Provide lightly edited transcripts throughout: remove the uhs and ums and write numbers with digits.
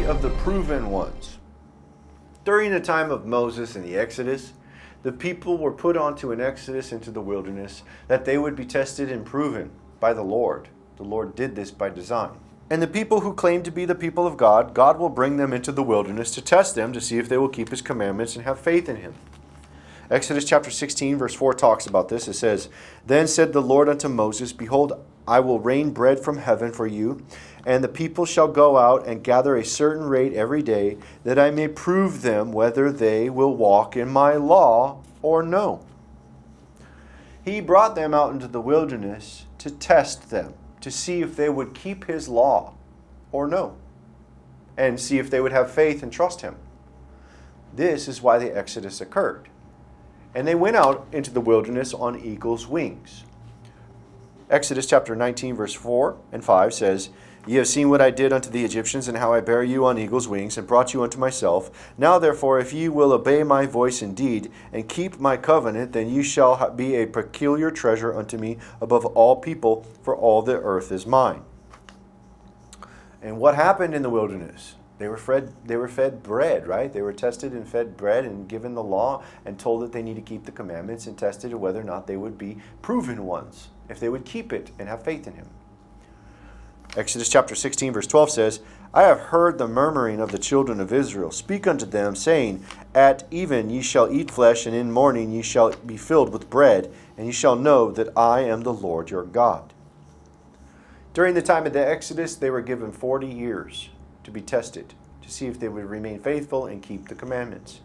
of the proven ones. During the time of Moses and the Exodus, the people were put onto an exodus into the wilderness that they would be tested and proven by the Lord. The Lord did this by design. And the people who claim to be the people of God, God will bring them into the wilderness to test them to see if they will keep His commandments and have faith in Him. Exodus chapter 16 verse 4 talks about this. It says, "Then said the Lord unto Moses, Behold, I will rain bread from heaven for you, and the people shall go out and gather a certain rate every day, that I may prove them whether they will walk in my law or no." He brought them out into the wilderness to test them, to see if they would keep His law or no, and see if they would have faith and trust Him. This is why the Exodus occurred. And they went out into the wilderness on eagle's wings. Exodus chapter 19 verse 4 and 5 says, "Ye have seen what I did unto the Egyptians, and how I bare you on eagle's wings, and brought you unto myself. Now therefore, if ye will obey my voice indeed, and keep my covenant, then you shall be a peculiar treasure unto me above all people, for all the earth is mine." And what happened in the wilderness? They were fed bread, right? They were tested and fed bread and given the law and told that they need to keep the commandments, and tested whether or not they would be proven ones, if they would keep it and have faith in Him. Exodus chapter 16 verse 12 says, "I have heard the murmuring of the children of Israel. Speak unto them, saying, At even ye shall eat flesh, and in morning ye shall be filled with bread, and ye shall know that I am the Lord your God." During the time of the Exodus, they were given 40 years to be tested, to see if they would remain faithful and keep the commandments.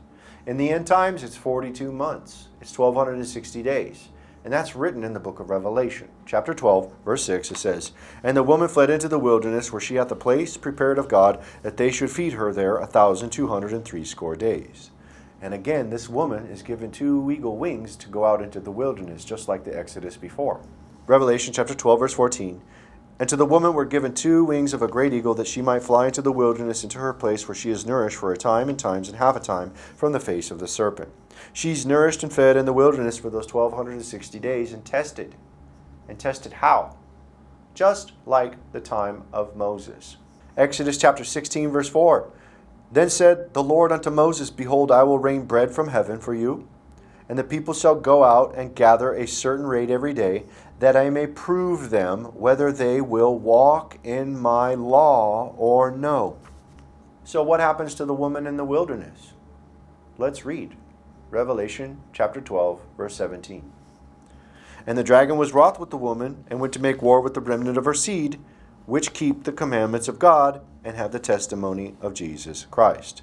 In the end times, it's 42 months. It's 1,260 days. And that's written in the book of Revelation. Chapter 12, verse 6, it says, "And the woman fled into the wilderness, where she hath a place prepared of God, that they should feed her there 1,260 days." And again, this woman is given 2 eagle wings to go out into the wilderness, just like the Exodus before. Revelation chapter 12, verse 14, "And to the woman were given 2 wings of a great eagle, that she might fly into the wilderness, into her place where she is nourished for a time and times and half a time from the face of the serpent." She's nourished and fed in the wilderness for those 1,260 days and tested. And tested how? Just like the time of Moses. Exodus chapter 16 verse 4. "Then said the Lord unto Moses, Behold, I will rain bread from heaven for you, and the people shall go out and gather a certain rate every day, that I may prove them whether they will walk in my law or no." So what happens to the woman in the wilderness? Let's read. Revelation chapter 12, verse 17. "And the dragon was wroth with the woman, and went to make war with the remnant of her seed, which keep the commandments of God, and have the testimony of Jesus Christ."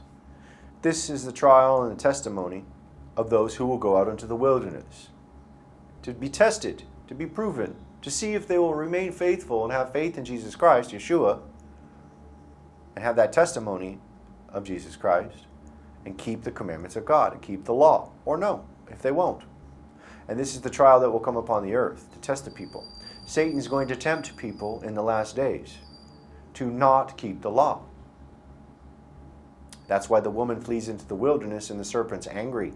This is the trial and the testimony of those who will go out into the wilderness, to be tested, to be proven, to see if they will remain faithful and have faith in Jesus Christ, Yeshua, and have that testimony of Jesus Christ, and keep the commandments of God, and keep the law, or no, if they won't. And this is the trial that will come upon the earth, to test the people. Satan's going to tempt people in the last days to not keep the law. That's why the woman flees into the wilderness, and the serpent's angry.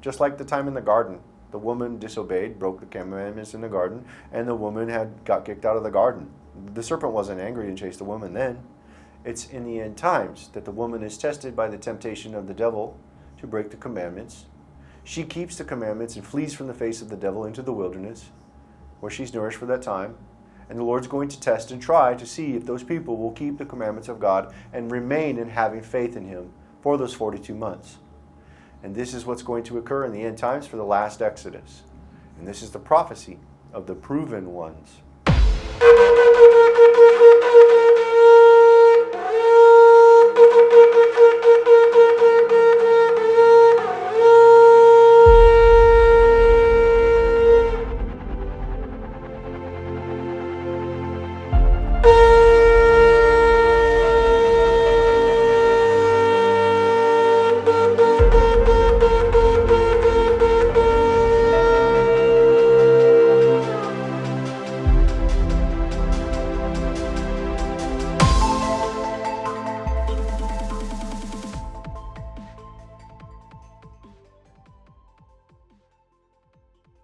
Just like the time in the garden. The woman disobeyed, broke the commandments in the garden, and the woman got kicked out of the garden. The serpent wasn't angry and chased the woman then. It's in the end times that the woman is tested by the temptation of the devil to break the commandments. She keeps the commandments and flees from the face of the devil into the wilderness, where she's nourished for that time. And the Lord's going to test and try to see if those people will keep the commandments of God and remain in having faith in Him for those 42 months. And this is what's going to occur in the end times for the last Exodus. And this is the prophecy of the proven ones.